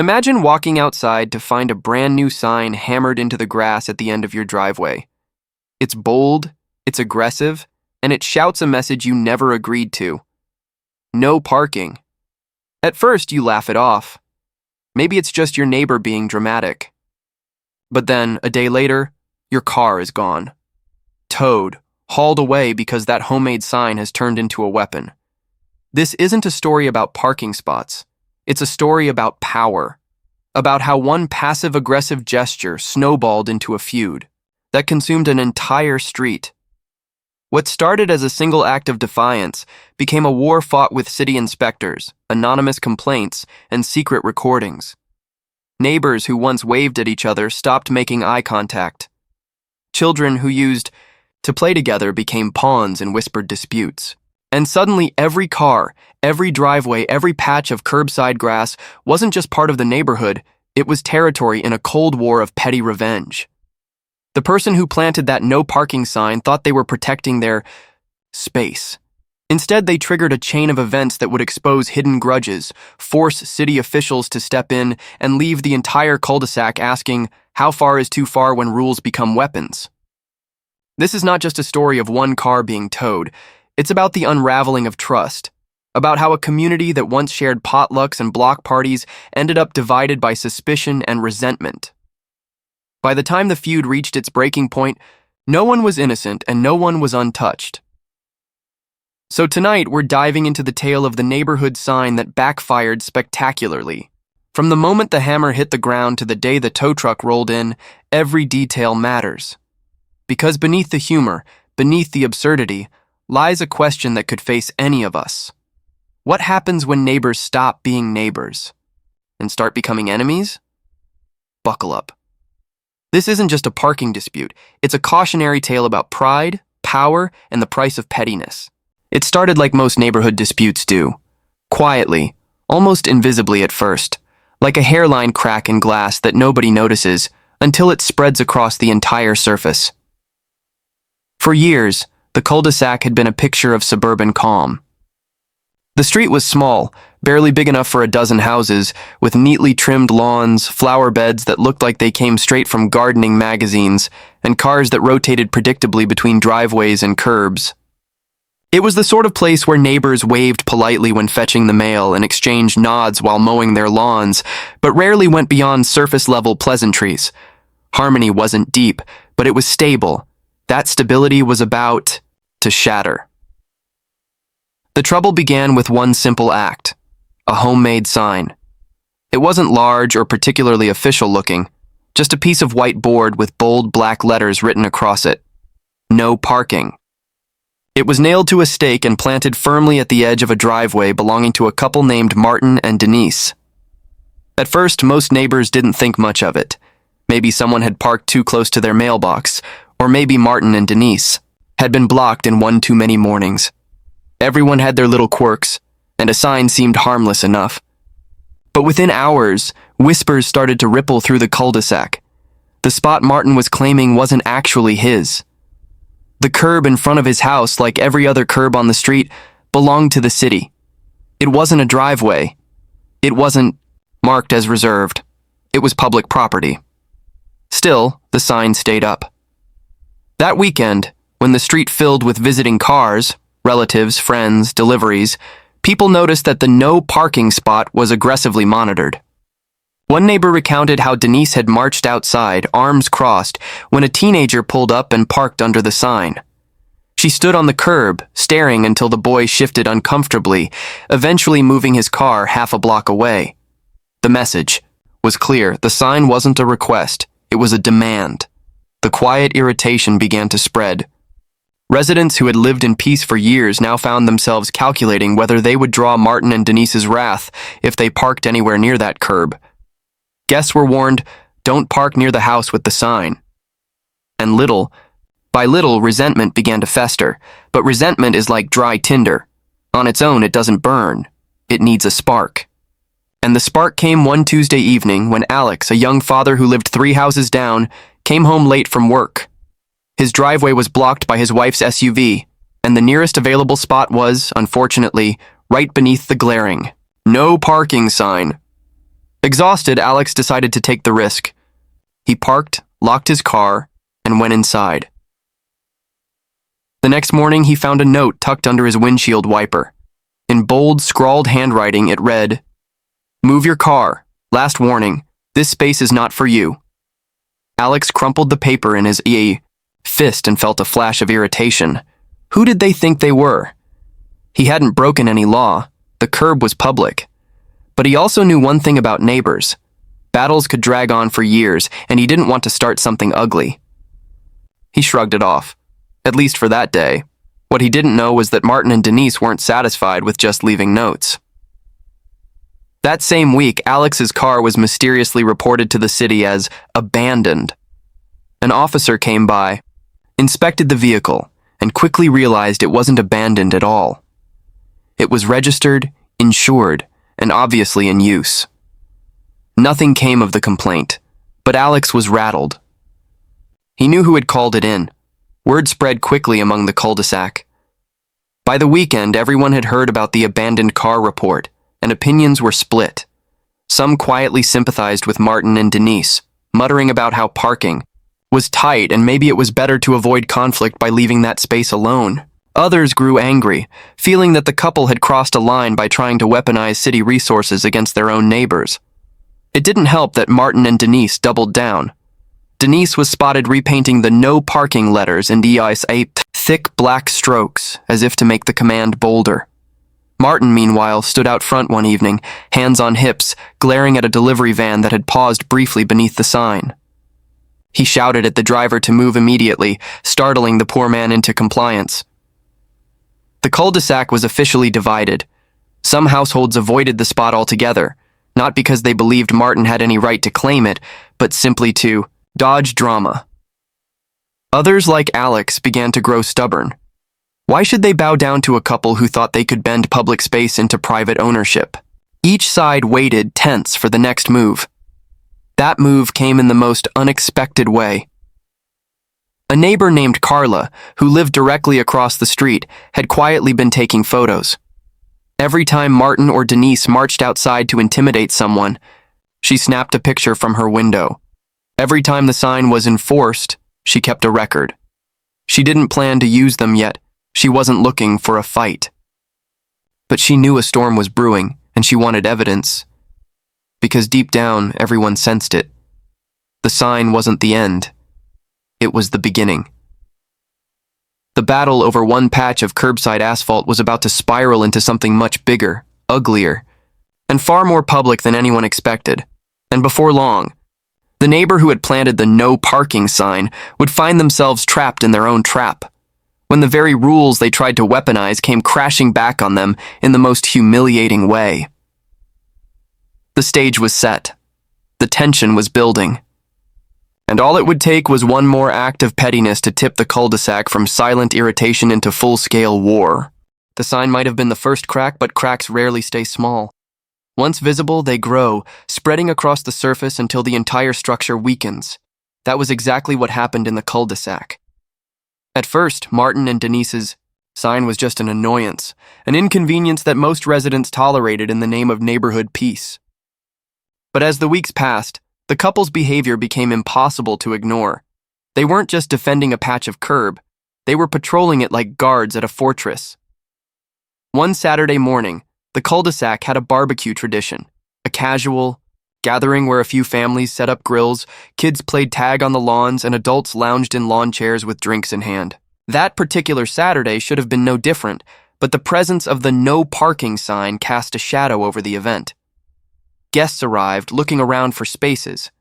Imagine walking outside to find a brand new sign hammered into the grass at the end of your driveway. It's bold, it's aggressive, and it shouts a message you never agreed to. No parking. At first, you laugh it off. Maybe it's just your neighbor being dramatic. But then, a day later, your car is gone. Towed, hauled away because that homemade sign has turned into a weapon. This isn't a story about parking spots. It's a story about power. About how one passive-aggressive gesture snowballed into a feud that consumed an entire street. What started as a single act of defiance became a war fought with city inspectors, anonymous complaints, and secret recordings. Neighbors who once waved at each other stopped making eye contact. Children who used to play together became pawns in whispered disputes. And suddenly every car, every driveway, every patch of curbside grass wasn't just part of the neighborhood, it was territory in a cold war of petty revenge. The person who planted that no parking sign thought they were protecting their space. Instead, they triggered a chain of events that would expose hidden grudges, force city officials to step in, and leave the entire cul-de-sac asking, how far is too far when rules become weapons? This is not just a story of one car being towed. It's about the unraveling of trust, about how a community that once shared potlucks and block parties ended up divided by suspicion and resentment. By the time the feud reached its breaking point, no one was innocent and no one was untouched. So tonight, we're diving into the tale of the neighborhood sign that backfired spectacularly. From the moment the hammer hit the ground to the day the tow truck rolled in, every detail matters. Because beneath the humor, beneath the absurdity, lies a question that could face any of us. What happens when neighbors stop being neighbors and start becoming enemies? Buckle up. This isn't just a parking dispute, it's a cautionary tale about pride, power, and the price of pettiness. It started like most neighborhood disputes do. Quietly, almost invisibly at first, like a hairline crack in glass that nobody notices until it spreads across the entire surface. For years, the cul-de-sac had been a picture of suburban calm. The street was small, barely big enough for a dozen houses, with neatly trimmed lawns, flower beds that looked like they came straight from gardening magazines, and cars that rotated predictably between driveways and curbs. It was the sort of place where neighbors waved politely when fetching the mail and exchanged nods while mowing their lawns, but rarely went beyond surface-level pleasantries. Harmony wasn't deep, but it was stable. That stability was about to shatter. The trouble began with one simple act, a homemade sign. It wasn't large or particularly official-looking, just a piece of white board with bold black letters written across it. No parking. It was nailed to a stake and planted firmly at the edge of a driveway belonging to a couple named Martin and Denise. At first, most neighbors didn't think much of it. Maybe someone had parked too close to their mailbox, or maybe Martin and Denise had been blocked in one too many mornings. Everyone had their little quirks, and a sign seemed harmless enough. But within hours, whispers started to ripple through the cul-de-sac. The spot Martin was claiming wasn't actually his. The curb in front of his house, like every other curb on the street, belonged to the city. It wasn't a driveway. It wasn't marked as reserved. It was public property. Still, the sign stayed up. That weekend, when the street filled with visiting cars, relatives, friends, deliveries, people noticed that the no parking spot was aggressively monitored. One neighbor recounted how Denise had marched outside, arms crossed, when a teenager pulled up and parked under the sign. She stood on the curb, staring until the boy shifted uncomfortably, eventually moving his car half a block away. The message was clear. The sign wasn't a request, it was a demand. The quiet irritation began to spread. Residents who had lived in peace for years now found themselves calculating whether they would draw Martin and Denise's wrath if they parked anywhere near that curb. Guests were warned, don't park near the house with the sign. And little by little, resentment began to fester. But resentment is like dry tinder. On its own, it doesn't burn. It needs a spark. And the spark came one Tuesday evening when Alex, a young father who lived 3 houses down, came home late from work. His driveway was blocked by his wife's SUV, and the nearest available spot was, unfortunately, right beneath the glaring "No parking" sign. Exhausted, Alex decided to take the risk. He parked, locked his car, and went inside. The next morning, he found a note tucked under his windshield wiper. In bold, scrawled handwriting, it read, "Move your car. Last warning. This space is not for you." Alex crumpled the paper in his fist and felt a flash of irritation. Who did they think they were? He hadn't broken any law. The curb was public. But he also knew one thing about neighbors. Battles could drag on for years, and he didn't want to start something ugly. He shrugged it off, at least for that day. What he didn't know was that Martin and Denise weren't satisfied with just leaving notes. That same week, Alex's car was mysteriously reported to the city as abandoned. An officer came by, inspected the vehicle, and quickly realized it wasn't abandoned at all. It was registered, insured, and obviously in use. Nothing came of the complaint, but Alex was rattled. He knew who had called it in. Word spread quickly among the cul-de-sac. By the weekend, everyone had heard about the abandoned car report, and opinions were split. Some quietly sympathized with Martin and Denise, muttering about how parking was tight and maybe it was better to avoid conflict by leaving that space alone. Others grew angry, feeling that the couple had crossed a line by trying to weaponize city resources against their own neighbors. It didn't help that Martin and Denise doubled down. Denise was spotted repainting the no parking letters in EI's thick black strokes, as if to make the command bolder. Martin, meanwhile, stood out front one evening, hands on hips, glaring at a delivery van that had paused briefly beneath the sign. He shouted at the driver to move immediately, startling the poor man into compliance. The cul-de-sac was officially divided. Some households avoided the spot altogether, not because they believed Martin had any right to claim it, but simply to dodge drama. Others, like Alex, began to grow stubborn. Why should they bow down to a couple who thought they could bend public space into private ownership? Each side waited tense for the next move. That move came in the most unexpected way. A neighbor named Carla, who lived directly across the street, had quietly been taking photos. Every time Martin or Denise marched outside to intimidate someone, she snapped a picture from her window. Every time the sign was enforced, she kept a record. She didn't plan to use them yet. She wasn't looking for a fight. But she knew a storm was brewing, and she wanted evidence. Because deep down, everyone sensed it. The sign wasn't the end. It was the beginning. The battle over one patch of curbside asphalt was about to spiral into something much bigger, uglier, and far more public than anyone expected. And before long, the neighbor who had planted the no parking sign would find themselves trapped in their own trap, when the very rules they tried to weaponize came crashing back on them in the most humiliating way. The stage was set. The tension was building. And all it would take was one more act of pettiness to tip the cul-de-sac from silent irritation into full-scale war. The sign might have been the first crack, but cracks rarely stay small. Once visible, they grow, spreading across the surface until the entire structure weakens. That was exactly what happened in the cul-de-sac. At first, Martin and Denise's sign was just an annoyance, an inconvenience that most residents tolerated in the name of neighborhood peace. But as the weeks passed, the couple's behavior became impossible to ignore. They weren't just defending a patch of curb, they were patrolling it like guards at a fortress. One Saturday morning, the cul-de-sac had a barbecue tradition, a casual gathering where a few families set up grills, kids played tag on the lawns, and adults lounged in lawn chairs with drinks in hand. That particular Saturday should have been no different, but the presence of the no parking sign cast a shadow over the event. Guests arrived, looking around for spaces.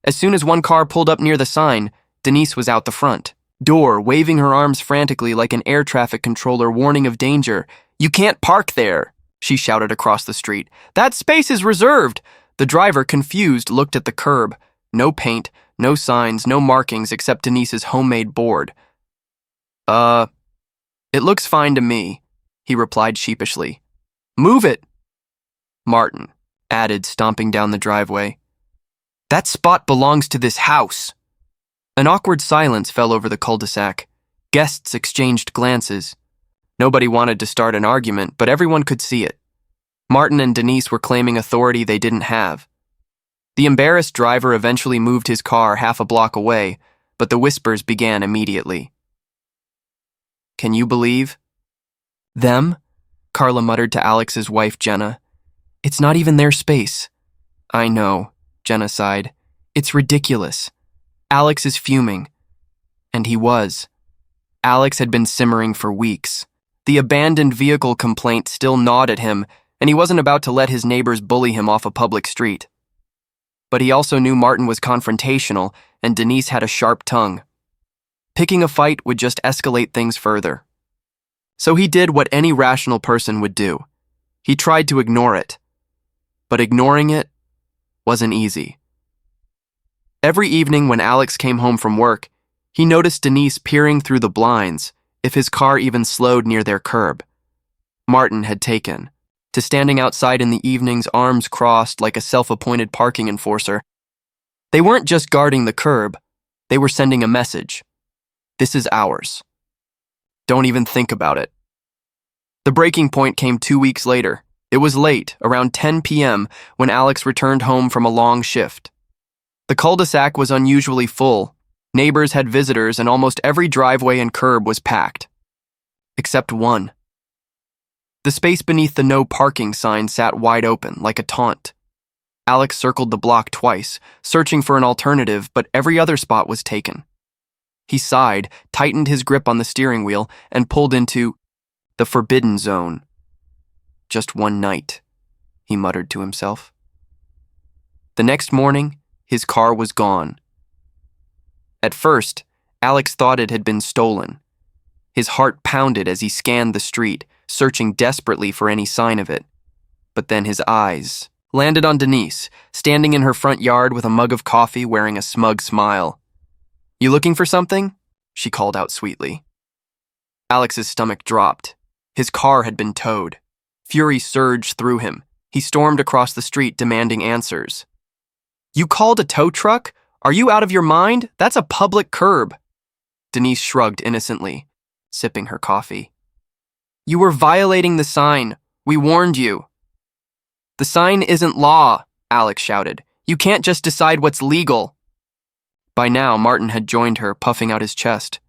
As soon as one car pulled up near the sign, Denise was out the front door, waving her arms frantically like an air traffic controller warning of danger. "You can't park there," she shouted across the street. "That space is reserved." The driver, confused, looked at the curb. No paint, no signs, no markings except Denise's homemade board. It looks fine to me," he replied sheepishly. "Move it," Martin added, stomping down the driveway. "That spot belongs to this house." An awkward silence fell over the cul-de-sac. Guests exchanged glances. Nobody wanted to start an argument, but everyone could see it. Martin and Denise were claiming authority they didn't have. The embarrassed driver eventually moved his car half a block away, but the whispers began immediately. "Can you believe?" "Them?" Carla muttered to Alex's wife, Jenna. "It's not even their space." "I know," Jenna sighed. "It's ridiculous. Alex is fuming." And he was. Alex had been simmering for weeks. The abandoned vehicle complaint still gnawed at him, and he wasn't about to let his neighbors bully him off a public street. But he also knew Martin was confrontational, and Denise had a sharp tongue. Picking a fight would just escalate things further. So he did what any rational person would do. He tried to ignore it. But ignoring it wasn't easy. Every evening when Alex came home from work, he noticed Denise peering through the blinds, if his car even slowed near their curb. Martin had taken to standing outside in the evenings, arms crossed like a self-appointed parking enforcer. They weren't just guarding the curb, they were sending a message. This is ours. Don't even think about it. The breaking point came 2 weeks later. It was late, around 10 p.m., when Alex returned home from a long shift. The cul-de-sac was unusually full. Neighbors had visitors, and almost every driveway and curb was packed. Except one. The space beneath the no parking sign sat wide open, like a taunt. Alex circled the block twice, searching for an alternative, but every other spot was taken. He sighed, tightened his grip on the steering wheel, and pulled into the forbidden zone. "Just one night," he muttered to himself. The next morning, his car was gone. At first, Alex thought it had been stolen. His heart pounded as he scanned the street, searching desperately for any sign of it. But then his eyes landed on Denise, standing in her front yard with a mug of coffee, wearing a smug smile. "You looking for something?" she called out sweetly. Alex's stomach dropped. His car had been towed. Fury surged through him. He stormed across the street, demanding answers. "You called a tow truck? Are you out of your mind? That's a public curb." Denise shrugged innocently, sipping her coffee. "You were violating the sign. We warned you." "The sign isn't law," Alex shouted. "You can't just decide what's legal." By now, Martin had joined her, puffing out his chest.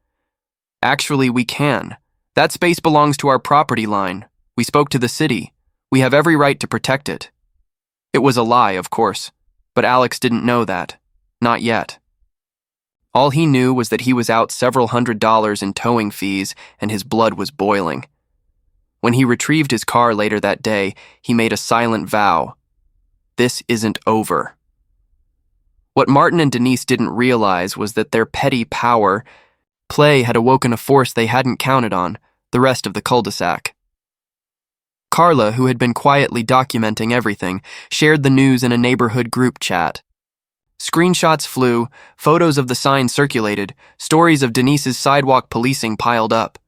"Actually, we can. That space belongs to our property line. We spoke to the city. We have every right to protect it." It was a lie, of course, but Alex didn't know that. Not yet. All he knew was that he was out several $100s in towing fees, and his blood was boiling. When he retrieved his car later that day, he made a silent vow. This isn't over. What Martin and Denise didn't realize was that their petty power play had awoken a force they hadn't counted on, the rest of the cul-de-sac. Carla, who had been quietly documenting everything, shared the news in a neighborhood group chat. Screenshots flew, photos of the sign circulated, stories of Denise's sidewalk policing piled up.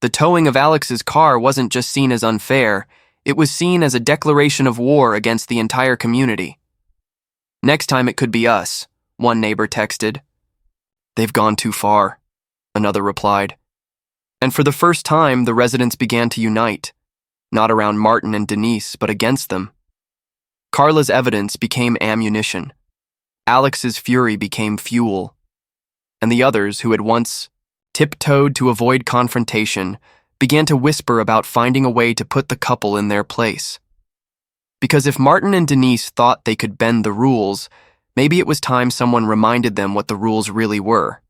The towing of Alex's car wasn't just seen as unfair, it was seen as a declaration of war against the entire community. "Next time it could be us," one neighbor texted. "They've gone too far," another replied. And for the first time, the residents began to unite, not around Martin and Denise, but against them. Carla's evidence became ammunition. Alex's fury became fuel. And the others, who had once tiptoed to avoid confrontation, began to whisper about finding a way to put the couple in their place. Because if Martin and Denise thought they could bend the rules, maybe it was time someone reminded them what the rules really were.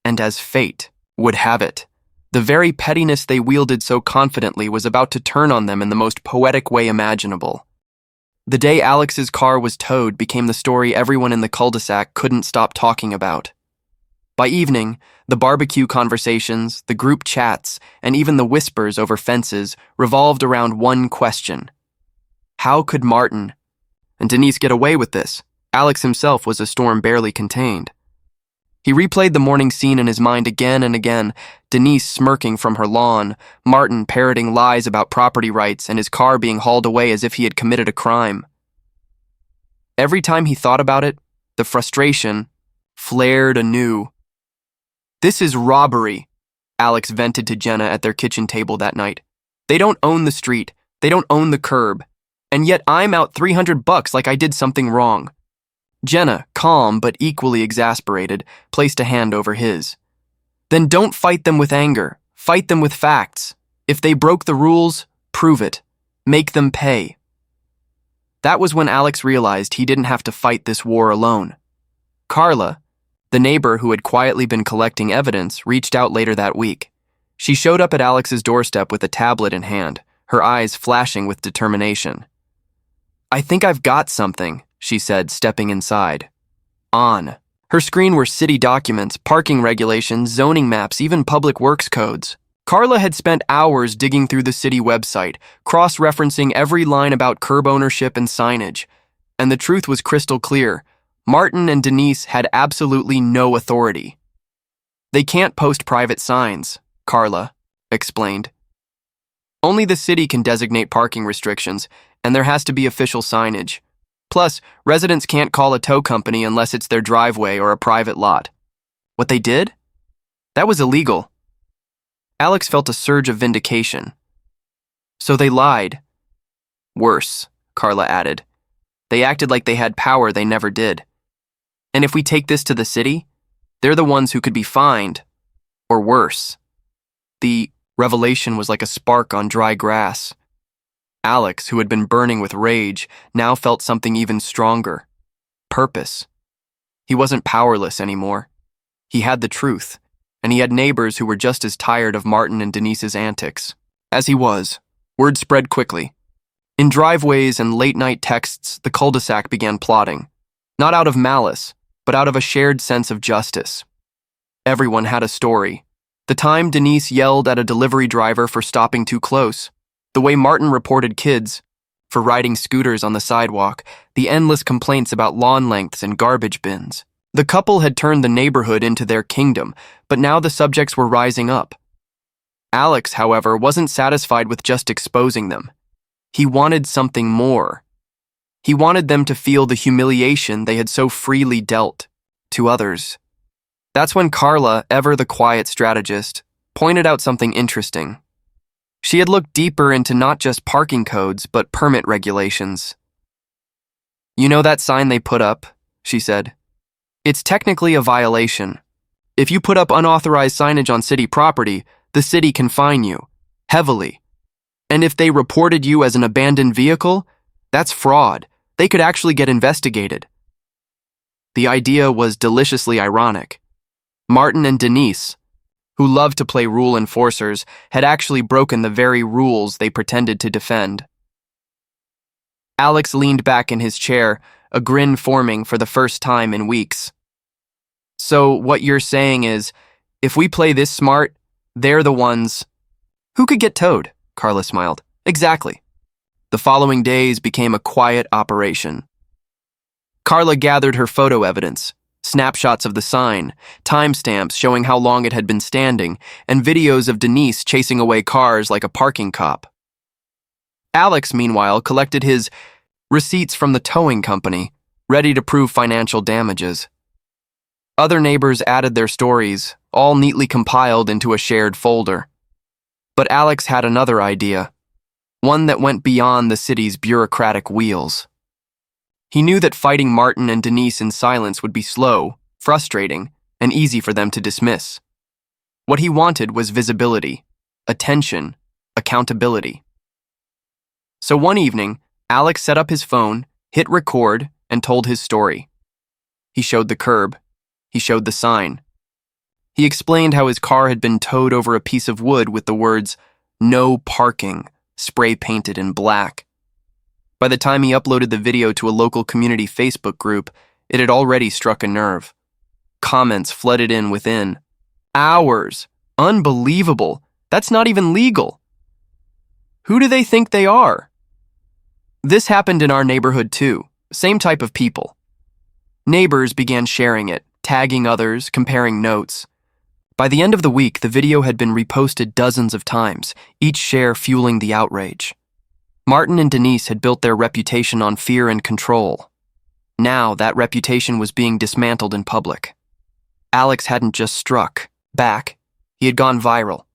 And as fate would have it, the very pettiness they wielded so confidently was about to turn on them in the most poetic way imaginable. The day Alex's car was towed became the story everyone in the cul-de-sac couldn't stop talking about. By evening, the barbecue conversations, the group chats, and even the whispers over fences revolved around one question. How could Martin and Denise get away with this? Alex himself was a storm barely contained. He replayed the morning scene in his mind again and again, Denise smirking from her lawn, Martin parroting lies about property rights, and his car being hauled away as if he had committed a crime. Every time he thought about it, the frustration flared anew. "This is robbery," Alex vented to Jenna at their kitchen table that night. "They don't own the street, they don't own the curb, and yet I'm out $300 like I did something wrong. Jenna, calm but equally exasperated, placed a hand over his. Then don't fight them with anger. Fight them with facts. If they broke the rules, prove it. Make them pay. That was when Alex realized he didn't have to fight this war alone. Carla, the neighbor who had quietly been collecting evidence, reached out later that week. She showed up at Alex's doorstep with a tablet in hand, her eyes flashing with determination. "I think I've got something," she said, stepping inside. On her screen were city documents, parking regulations, zoning maps, even public works codes. Carla had spent hours digging through the city website, cross-referencing every line about curb ownership and signage. And the truth was crystal clear. Martin and Denise had absolutely no authority. "They can't post private signs," Carla explained. "Only the city can designate parking restrictions, and there has to be official signage. Plus, residents can't call a tow company unless it's their driveway or a private lot." What they did? That was illegal. Alex felt a surge of vindication. "So they lied." "Worse," Carla added. "They acted like they had power they never did. And if we take this to the city, they're the ones who could be fined, or worse." The revelation was like a spark on dry grass. Alex, who had been burning with rage, now felt something even stronger. Purpose. He wasn't powerless anymore. He had the truth, and he had neighbors who were just as tired of Martin and Denise's antics. As he was, word spread quickly. In driveways and late-night texts, the cul-de-sac began plotting. Not out of malice, but out of a shared sense of justice. Everyone had a story. The time Denise yelled at a delivery driver for stopping too close. The way Martin reported kids for riding scooters on the sidewalk. The endless complaints about lawn lengths and garbage bins. The couple had turned the neighborhood into their kingdom, but now the subjects were rising up. Alex, however, wasn't satisfied with just exposing them. He wanted something more. He wanted them to feel the humiliation they had so freely dealt to others. That's when Carla, ever the quiet strategist, pointed out something interesting. She had looked deeper into not just parking codes, but permit regulations. "You know that sign they put up?" she said. "It's technically a violation. If you put up unauthorized signage on city property, the city can fine you, heavily. And if they reported you as an abandoned vehicle, that's fraud. They could actually get investigated." The idea was deliciously ironic. Martin and Denise, who loved to play rule enforcers, had actually broken the very rules they pretended to defend. Alex leaned back in his chair, a grin forming for the first time in weeks. "So what you're saying is, if we play this smart, they're the ones..." "Who could get towed?" Carla smiled. "Exactly." The following days became a quiet operation. Carla gathered her photo evidence, snapshots of the sign, timestamps showing how long it had been standing, and videos of Denise chasing away cars like a parking cop. Alex, meanwhile, collected his receipts from the towing company, ready to prove financial damages. Other neighbors added their stories, all neatly compiled into a shared folder. But Alex had another idea, one that went beyond the city's bureaucratic wheels. He knew that fighting Martin and Denise in silence would be slow, frustrating, and easy for them to dismiss. What he wanted was visibility, attention, accountability. So one evening, Alex set up his phone, hit record, and told his story. He showed the curb. He showed the sign. He explained how his car had been towed over a piece of wood with the words, "No parking," spray-painted in black. By the time he uploaded the video to a local community Facebook group, it had already struck a nerve. Comments flooded in within. "Hours. Unbelievable. That's not even legal. Who do they think they are?" This happened in our neighborhood too. Same type of people. Neighbors began sharing it, tagging others, comparing notes. By the end of the week, the video had been reposted dozens of times, each share fueling the outrage. Martin and Denise had built their reputation on fear and control. Now, that reputation was being dismantled in public. Alex hadn't just struck back, he had gone viral.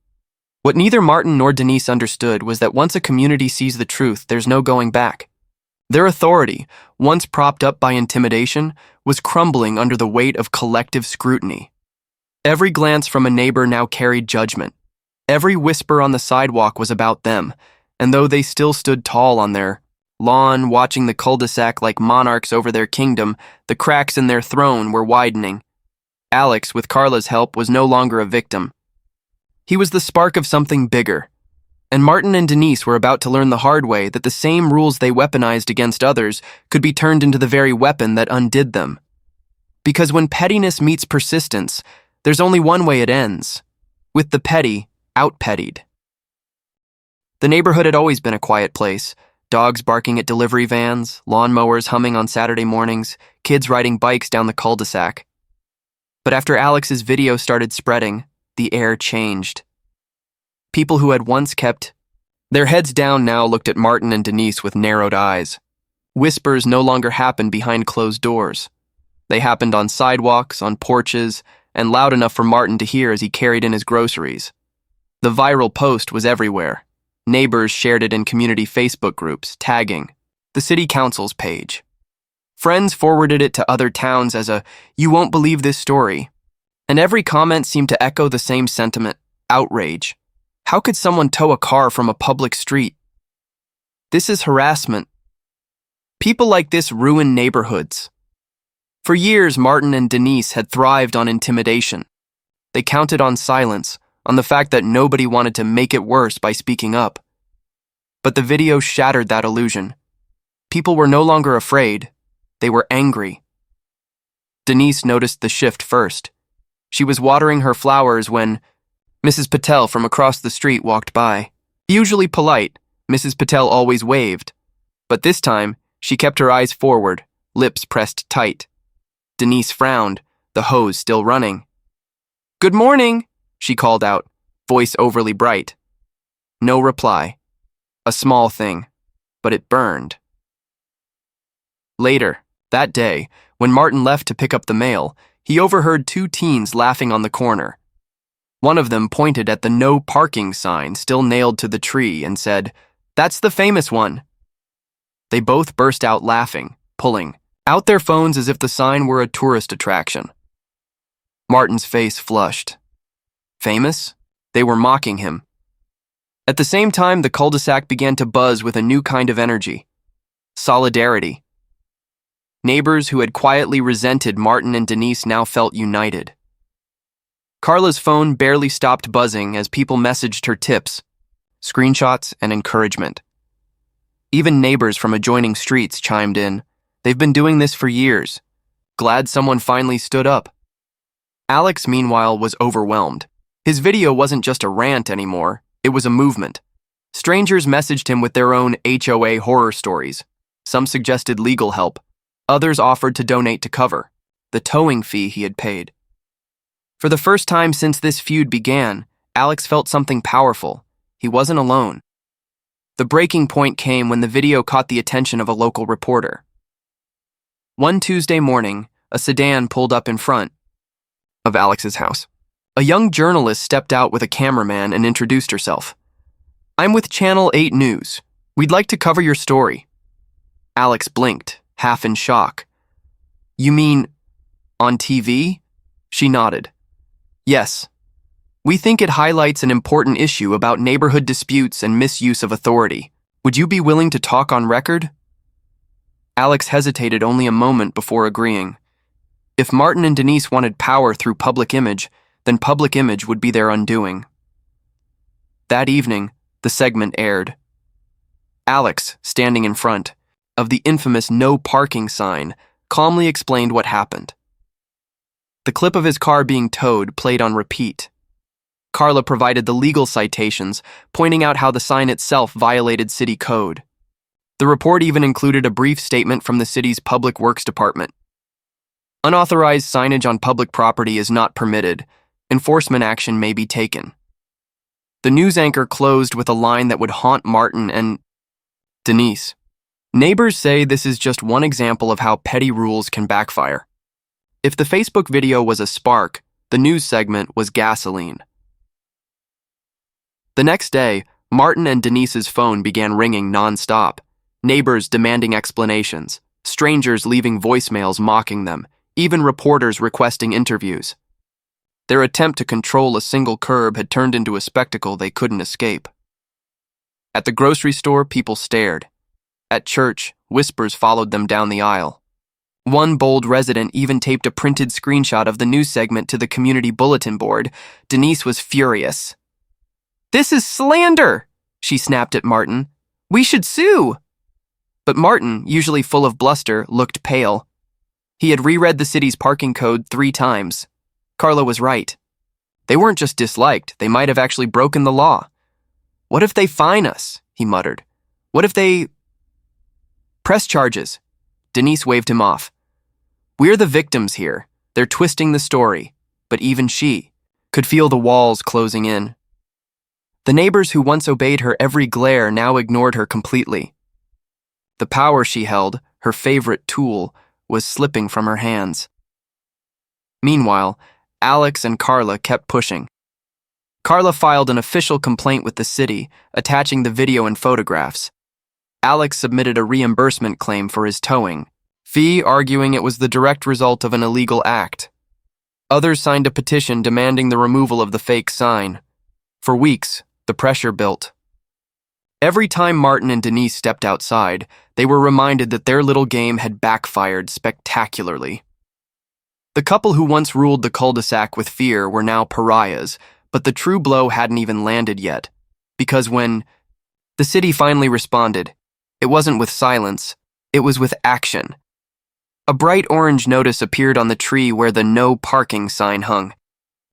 What neither Martin nor Denise understood was that once a community sees the truth, there's no going back. Their authority, once propped up by intimidation, was crumbling under the weight of collective scrutiny. Every glance from a neighbor now carried judgment. Every whisper on the sidewalk was about them, and though they still stood tall on their lawn, watching the cul-de-sac like monarchs over their kingdom, the cracks in their throne were widening. Alex, with Carla's help, was no longer a victim. He was the spark of something bigger. And Martin and Denise were about to learn the hard way that the same rules they weaponized against others could be turned into the very weapon that undid them. Because when pettiness meets persistence, there's only one way it ends, with the petty out-pettied. The neighborhood had always been a quiet place, dogs barking at delivery vans, lawnmowers humming on Saturday mornings, kids riding bikes down the cul-de-sac. But after Alex's video started spreading, the air changed. People who had once kept their heads down now looked at Martin and Denise with narrowed eyes. Whispers no longer happened behind closed doors. They happened on sidewalks, on porches, and loud enough for Martin to hear as he carried in his groceries. The viral post was everywhere. Neighbors shared it in community Facebook groups, tagging the city council's page. Friends forwarded it to other towns as a "you won't believe this story." And every comment seemed to echo the same sentiment: outrage. How could someone tow a car from a public street? This is harassment. People like this ruin neighborhoods. For years, Martin and Denise had thrived on intimidation. They counted on silence, on the fact that nobody wanted to make it worse by speaking up. But the video shattered that illusion. People were no longer afraid. They were angry. Denise noticed the shift first. She was watering her flowers when Mrs. Patel from across the street walked by. Usually polite, Mrs. Patel always waved. But this time, she kept her eyes forward, lips pressed tight. Denise frowned, the hose still running. "Good morning," she called out, voice overly bright. No reply. A small thing, but it burned. Later, that day, when Martin left to pick up the mail, he overheard two teens laughing on the corner. One of them pointed at the "no parking" sign still nailed to the tree and said, "That's the famous one." They both burst out laughing, pulling out their phones as if the sign were a tourist attraction. Martin's face flushed. Famous? They were mocking him. At the same time, the cul-de-sac began to buzz with a new kind of energy. Solidarity. Neighbors who had quietly resented Martin and Denise now felt united. Carla's phone barely stopped buzzing as people messaged her tips, screenshots, and encouragement. Even neighbors from adjoining streets chimed in. They've been doing this for years. Glad someone finally stood up. Alex, meanwhile, was overwhelmed. His video wasn't just a rant anymore, it was a movement. Strangers messaged him with their own HOA horror stories. Some suggested legal help. Others offered to donate to cover the towing fee he had paid. For the first time since this feud began, Alex felt something powerful. He wasn't alone. The breaking point came when the video caught the attention of a local reporter. One Tuesday morning, a sedan pulled up in front of Alex's house. A young journalist stepped out with a cameraman and introduced herself. "I'm with Channel 8 News. We'd like to cover your story." Alex blinked, half in shock. "You mean on TV?" She nodded. "Yes. We think it highlights an important issue about neighborhood disputes and misuse of authority. Would you be willing to talk on record?" Alex hesitated only a moment before agreeing. If Martin and Denise wanted power through public image, then public image would be their undoing. That evening, the segment aired. Alex, standing in front of the infamous "no parking" sign, calmly explained what happened. The clip of his car being towed played on repeat. Carla provided the legal citations, pointing out how the sign itself violated city code. The report even included a brief statement from the city's Public Works Department. Unauthorized signage on public property is not permitted. Enforcement action may be taken. The news anchor closed with a line that would haunt Martin and Denise. Neighbors say this is just one example of how petty rules can backfire. If the Facebook video was a spark, the news segment was gasoline. The next day, Martin and Denise's phone began ringing nonstop. Neighbors demanding explanations, strangers leaving voicemails mocking them, even reporters requesting interviews. Their attempt to control a single curb had turned into a spectacle they couldn't escape. At the grocery store, people stared. At church, whispers followed them down the aisle. One bold resident even taped a printed screenshot of the news segment to the community bulletin board. Denise was furious. "This is slander!" she snapped at Martin. "We should sue!" But Martin, usually full of bluster, looked pale. He had reread the city's parking code 3 times. Carla was right. They weren't just disliked, they might have actually broken the law. "What if they fine us?" he muttered. "What if they—" "Press charges." Denise waved him off. "We're the victims here. They're twisting the story." But even she could feel the walls closing in. The neighbors who once obeyed her every glare now ignored her completely. The power she held, her favorite tool, was slipping from her hands. Meanwhile, Alex and Carla kept pushing. Carla filed an official complaint with the city, attaching the video and photographs. Alex submitted a reimbursement claim for his towing fee, arguing it was the direct result of an illegal act. Others signed a petition demanding the removal of the fake sign. For weeks, the pressure built. Every time Martin and Denise stepped outside, they were reminded that their little game had backfired spectacularly. The couple who once ruled the cul-de-sac with fear were now pariahs, but the true blow hadn't even landed yet. Because when the city finally responded, it wasn't with silence, it was with action. A bright orange notice appeared on the tree where the "No Parking" sign hung.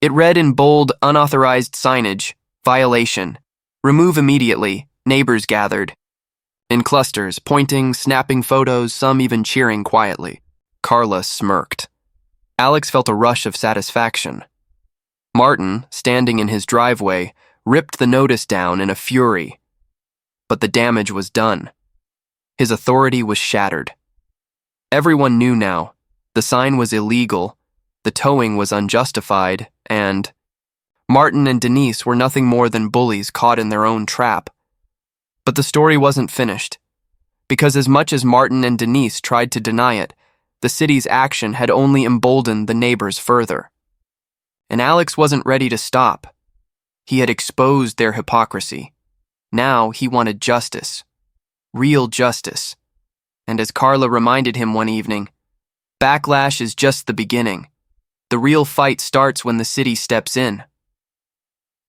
It read in bold, unauthorized signage, "Violation. Remove immediately." Neighbors gathered. In clusters, pointing, snapping photos, some even cheering quietly. Carla smirked. Alex felt a rush of satisfaction. Martin, standing in his driveway, ripped the notice down in a fury. But the damage was done. His authority was shattered. Everyone knew now. The sign was illegal, the towing was unjustified, and Martin and Denise were nothing more than bullies caught in their own trap. But the story wasn't finished, because as much as Martin and Denise tried to deny it, the city's action had only emboldened the neighbors further. And Alex wasn't ready to stop. He had exposed their hypocrisy. Now he wanted justice. Real justice. And as Carla reminded him one evening, backlash is just the beginning. The real fight starts when the city steps in.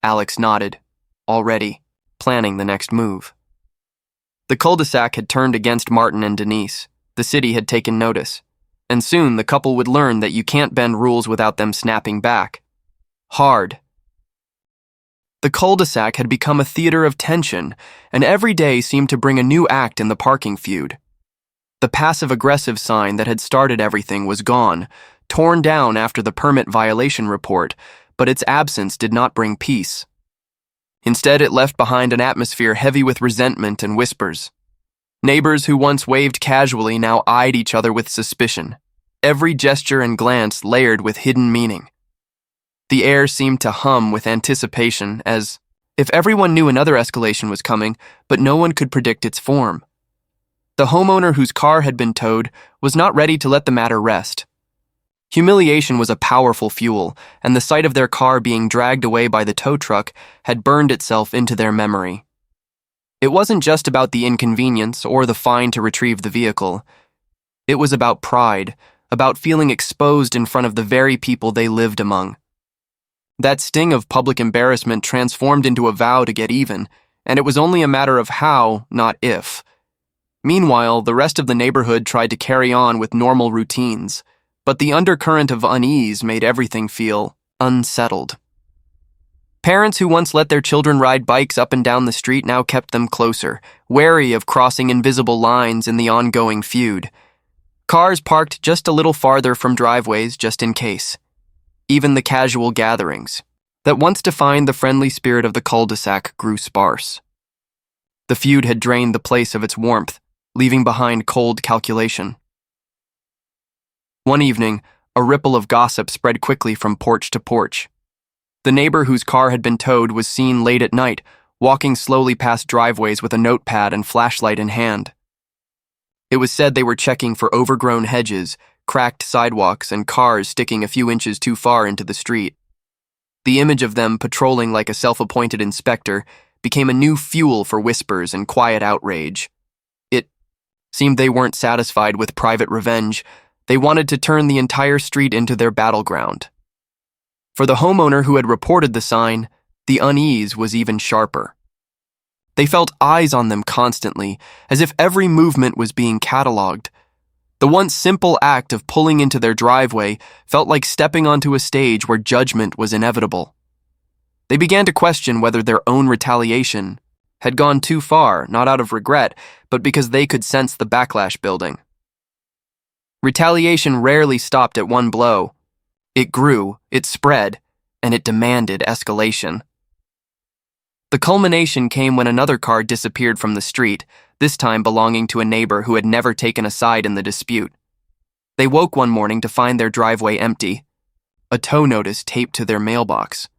Alex nodded, already planning the next move. The cul-de-sac had turned against Martin and Denise. The city had taken notice. And soon the couple would learn that you can't bend rules without them snapping back. Hard. The cul-de-sac had become a theater of tension, and every day seemed to bring a new act in the parking feud. The passive-aggressive sign that had started everything was gone, torn down after the permit violation report, but its absence did not bring peace. Instead, it left behind an atmosphere heavy with resentment and whispers. Neighbors who once waved casually now eyed each other with suspicion, every gesture and glance layered with hidden meaning. The air seemed to hum with anticipation, as if everyone knew another escalation was coming, but no one could predict its form. The homeowner whose car had been towed was not ready to let the matter rest. Humiliation was a powerful fuel, and the sight of their car being dragged away by the tow truck had burned itself into their memory. It wasn't just about the inconvenience or the fine to retrieve the vehicle. It was about pride, about feeling exposed in front of the very people they lived among. That sting of public embarrassment transformed into a vow to get even, and it was only a matter of how, not if. Meanwhile, the rest of the neighborhood tried to carry on with normal routines, but the undercurrent of unease made everything feel unsettled. Parents who once let their children ride bikes up and down the street now kept them closer, wary of crossing invisible lines in the ongoing feud. Cars parked just a little farther from driveways just in case. Even the casual gatherings that once defined the friendly spirit of the cul-de-sac grew sparse. The feud had drained the place of its warmth, leaving behind cold calculation. One evening, a ripple of gossip spread quickly from porch to porch. The neighbor whose car had been towed was seen late at night, walking slowly past driveways with a notepad and flashlight in hand. It was said they were checking for overgrown hedges, cracked sidewalks, and cars sticking a few inches too far into the street. The image of them patrolling like a self-appointed inspector became a new fuel for whispers and quiet outrage. It seemed they weren't satisfied with private revenge. They wanted to turn the entire street into their battleground. For the homeowner who had reported the sign, the unease was even sharper. They felt eyes on them constantly, as if every movement was being catalogued. The once simple act of pulling into their driveway felt like stepping onto a stage where judgment was inevitable. They began to question whether their own retaliation had gone too far, not out of regret, but because they could sense the backlash building. Retaliation rarely stopped at one blow. It grew, it spread, and it demanded escalation. The culmination came when another car disappeared from the street, this time belonging to a neighbor who had never taken a side in the dispute. They woke one morning to find their driveway empty, a tow notice taped to their mailbox.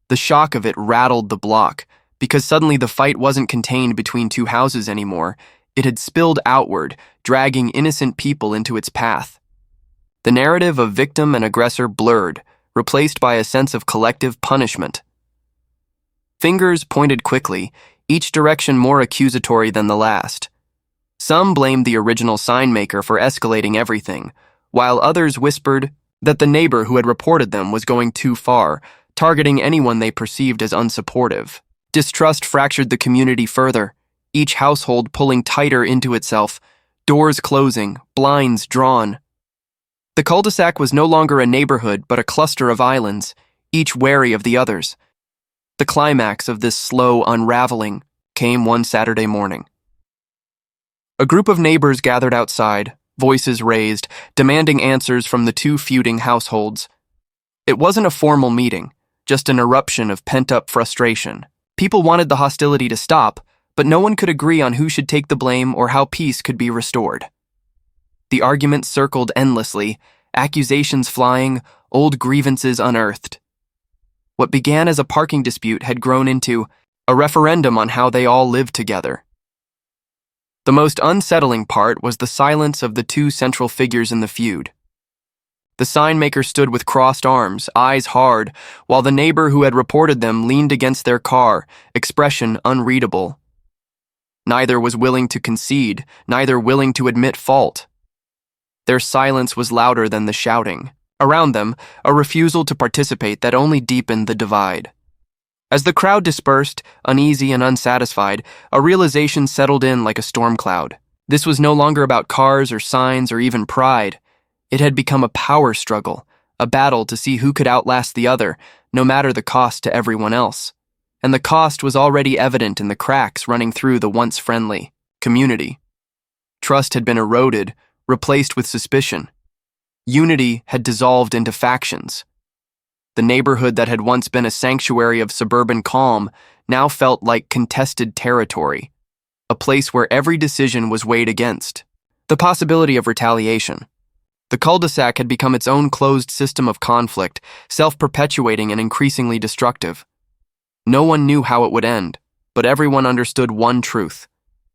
The shock of it rattled the block, because suddenly the fight wasn't contained between two houses anymore. It had spilled outward, dragging innocent people into its path. The narrative of victim and aggressor blurred, replaced by a sense of collective punishment. Fingers pointed quickly, each direction more accusatory than the last. Some blamed the original sign maker for escalating everything, while others whispered that the neighbor who had reported them was going too far, targeting anyone they perceived as unsupportive. Distrust fractured the community further, each household pulling tighter into itself, doors closing, blinds drawn. The cul-de-sac was no longer a neighborhood but a cluster of islands, each wary of the others. The climax of this slow unraveling came one Saturday morning. A group of neighbors gathered outside, voices raised, demanding answers from the two feuding households. It wasn't a formal meeting, just an eruption of pent-up frustration. People wanted the hostility to stop, but no one could agree on who should take the blame or how peace could be restored. The arguments circled endlessly, accusations flying, old grievances unearthed. What began as a parking dispute had grown into a referendum on how they all lived together. The most unsettling part was the silence of the two central figures in the feud. The sign maker stood with crossed arms, eyes hard, while the neighbor who had reported them leaned against their car, expression unreadable. Neither was willing to concede, neither willing to admit fault. Their silence was louder than the shouting. Around them, a refusal to participate that only deepened the divide. As the crowd dispersed, uneasy and unsatisfied, a realization settled in like a storm cloud. This was no longer about cars or signs or even pride. It had become a power struggle, a battle to see who could outlast the other, no matter the cost to everyone else. And the cost was already evident in the cracks running through the once friendly community. Trust had been eroded, replaced with suspicion. Unity had dissolved into factions. The neighborhood that had once been a sanctuary of suburban calm now felt like contested territory, a place where every decision was weighed against the possibility of retaliation. The cul-de-sac had become its own closed system of conflict, self-perpetuating and increasingly destructive. No one knew how it would end, but everyone understood one truth: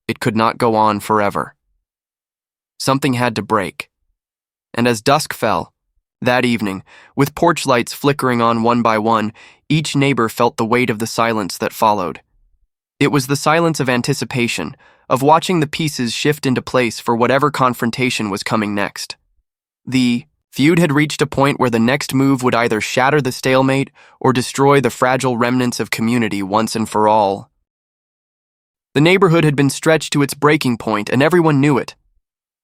it could not go on forever. Something had to break. And as dusk fell, that evening, with porch lights flickering on one by one, each neighbor felt the weight of the silence that followed. It was the silence of anticipation, of watching the pieces shift into place for whatever confrontation was coming next. The feud had reached a point where the next move would either shatter the stalemate or destroy the fragile remnants of community once and for all. The neighborhood had been stretched to its breaking point, and everyone knew it.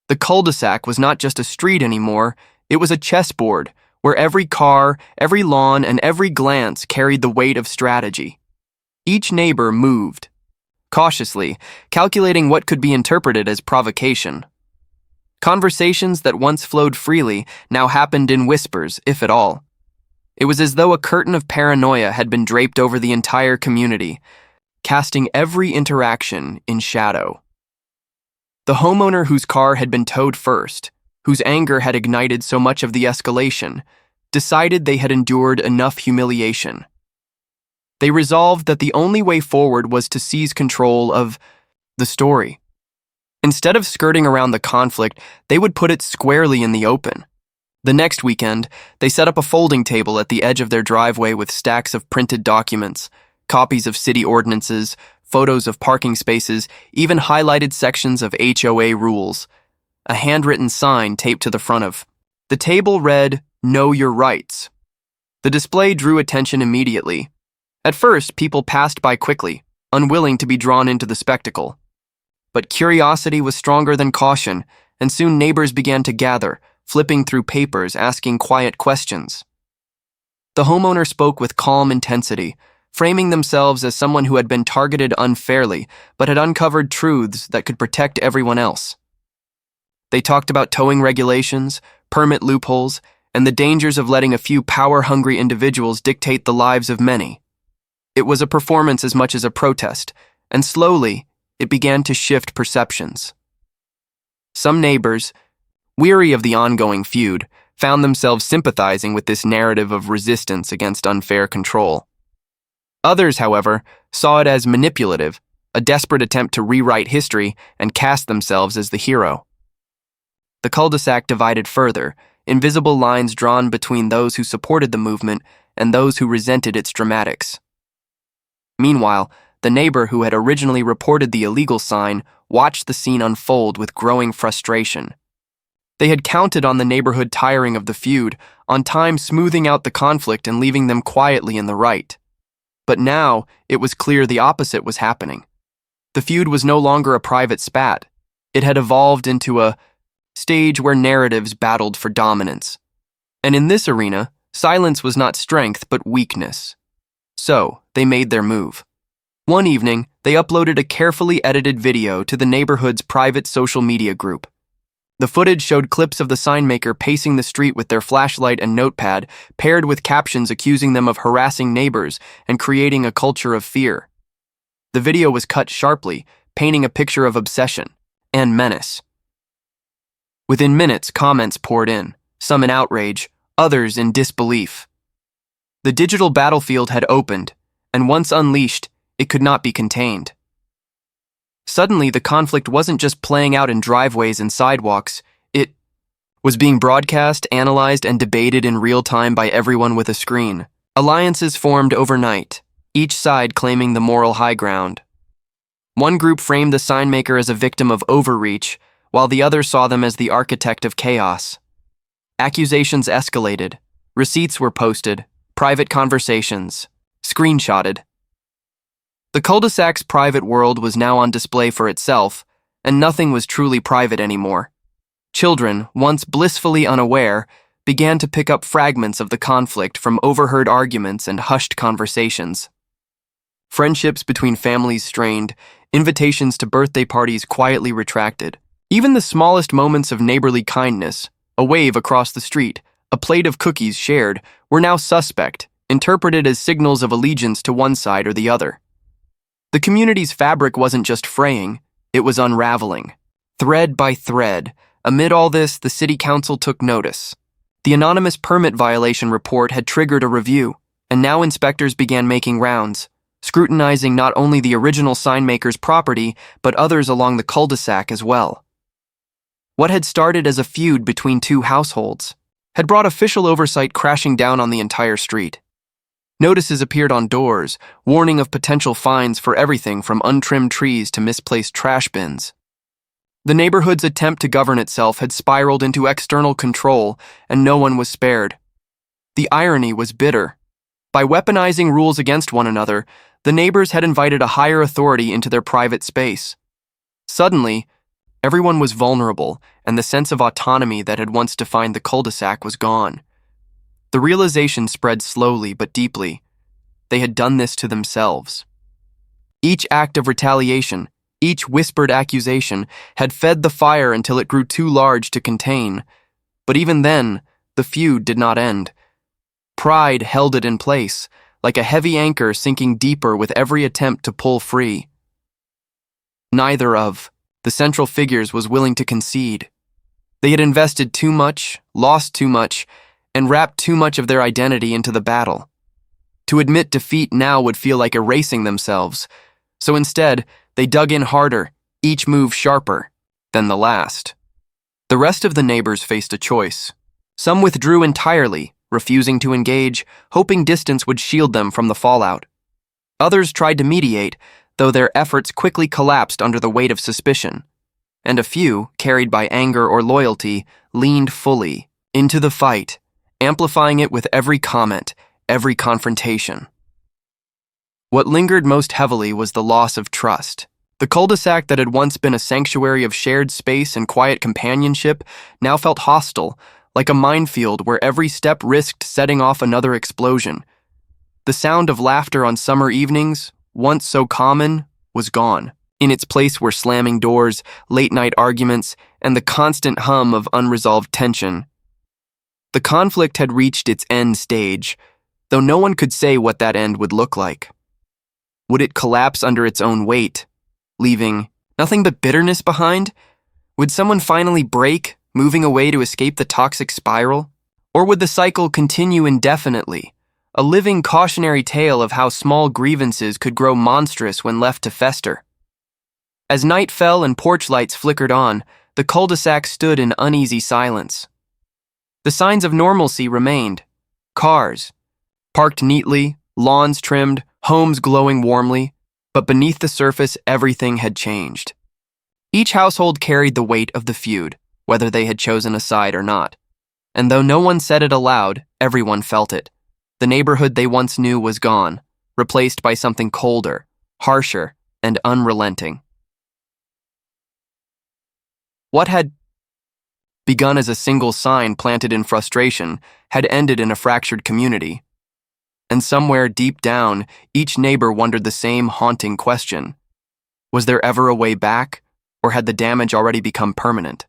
The cul-de-sac was not just a street anymore, it was a chessboard where every car, every lawn, and every glance carried the weight of strategy. Each neighbor moved, cautiously, calculating what could be interpreted as provocation. Conversations that once flowed freely now happened in whispers, if at all. It was as though a curtain of paranoia had been draped over the entire community, casting every interaction in shadow. The homeowner whose car had been towed first, whose anger had ignited so much of the escalation, decided they had endured enough humiliation. They resolved that the only way forward was to seize control of the story. Instead of skirting around the conflict, they would put it squarely in the open. The next weekend, they set up a folding table at the edge of their driveway with stacks of printed documents, copies of city ordinances, photos of parking spaces, even highlighted sections of HOA rules. A handwritten sign taped to the front of the table read, "Know your rights." The display drew attention immediately. At first, people passed by quickly, unwilling to be drawn into the spectacle. But curiosity was stronger than caution, and soon neighbors began to gather, flipping through papers, asking quiet questions. The homeowner spoke with calm intensity, framing themselves as someone who had been targeted unfairly, but had uncovered truths that could protect everyone else. They talked about towing regulations, permit loopholes, and the dangers of letting a few power-hungry individuals dictate the lives of many. It was a performance as much as a protest, and slowly, it began to shift perceptions. Some neighbors, weary of the ongoing feud, found themselves sympathizing with this narrative of resistance against unfair control. Others, however, saw it as manipulative, a desperate attempt to rewrite history and cast themselves as the hero. The cul-de-sac divided further, invisible lines drawn between those who supported the movement and those who resented its dramatics. Meanwhile, the neighbor who had originally reported the illegal sign watched the scene unfold with growing frustration. They had counted on the neighborhood tiring of the feud, on time smoothing out the conflict and leaving them quietly in the right. But now, it was clear the opposite was happening. The feud was no longer a private spat. It had evolved into a stage where narratives battled for dominance. And in this arena, silence was not strength but weakness. So, they made their move. One evening, they uploaded a carefully edited video to the neighborhood's private social media group. The footage showed clips of the signmaker pacing the street with their flashlight and notepad, paired with captions accusing them of harassing neighbors and creating a culture of fear. The video was cut sharply, painting a picture of obsession and menace. Within minutes, comments poured in, some in outrage, others in disbelief. The digital battlefield had opened, and once unleashed, it could not be contained. Suddenly, the conflict wasn't just playing out in driveways and sidewalks, it was being broadcast, analyzed, and debated in real time by everyone with a screen. Alliances formed overnight, each side claiming the moral high ground. One group framed the signmaker as a victim of overreach, while the other saw them as the architect of chaos. Accusations escalated, receipts were posted, private conversations, screenshotted. The cul-de-sac's private world was now on display for itself, and nothing was truly private anymore. Children, once blissfully unaware, began to pick up fragments of the conflict from overheard arguments and hushed conversations. Friendships between families strained, invitations to birthday parties quietly retracted. Even the smallest moments of neighborly kindness, a wave across the street, a plate of cookies shared, were now suspect, interpreted as signals of allegiance to one side or the other. The community's fabric wasn't just fraying, it was unraveling. Thread by thread, amid all this, the city council took notice. The anonymous permit violation report had triggered a review, and now inspectors began making rounds, scrutinizing not only the original signmaker's property, but others along the cul-de-sac as well. What had started as a feud between two households had brought official oversight crashing down on the entire street. Notices appeared on doors, warning of potential fines for everything from untrimmed trees to misplaced trash bins. The neighborhood's attempt to govern itself had spiraled into external control, and no one was spared. The irony was bitter. By weaponizing rules against one another, the neighbors had invited a higher authority into their private space. Suddenly, everyone was vulnerable, and the sense of autonomy that had once defined the cul-de-sac was gone. The realization spread slowly but deeply. They had done this to themselves. Each act of retaliation, each whispered accusation, had fed the fire until it grew too large to contain. But even then, the feud did not end. Pride held it in place, like a heavy anchor sinking deeper with every attempt to pull free. Neither of the central figures was willing to concede. They had invested too much, lost too much, and wrapped too much of their identity into the battle. To admit defeat now would feel like erasing themselves, so instead, they dug in harder, each move sharper. then the last. The rest of the neighbors faced a choice. Some withdrew entirely, refusing to engage, hoping distance would shield them from the fallout. Others tried to mediate, though their efforts quickly collapsed under the weight of suspicion. And a few, carried by anger or loyalty, leaned fully into the fight, amplifying it with every comment, every confrontation. What lingered most heavily was the loss of trust. The cul-de-sac that had once been a sanctuary of shared space and quiet companionship now felt hostile, like a minefield where every step risked setting off another explosion. The sound of laughter on summer evenings, once so common, was gone. In its place were slamming doors, late-night arguments, and the constant hum of unresolved tension. The conflict had reached its end stage, though no one could say what that end would look like. Would it collapse under its own weight, leaving nothing but bitterness behind? Would someone finally break, moving away to escape the toxic spiral? Or would the cycle continue indefinitely, a living cautionary tale of how small grievances could grow monstrous when left to fester? As night fell and porch lights flickered on, the cul-de-sac stood in uneasy silence. The signs of normalcy remained. Cars, parked neatly, lawns trimmed, homes glowing warmly, but beneath the surface everything had changed. Each household carried the weight of the feud, whether they had chosen a side or not. And though no one said it aloud, everyone felt it. The neighborhood they once knew was gone, replaced by something colder, harsher, and unrelenting. What had begun as a single sign planted in frustration had ended in a fractured community. And somewhere deep down, each neighbor wondered the same haunting question. Was there ever a way back, or had the damage already become permanent?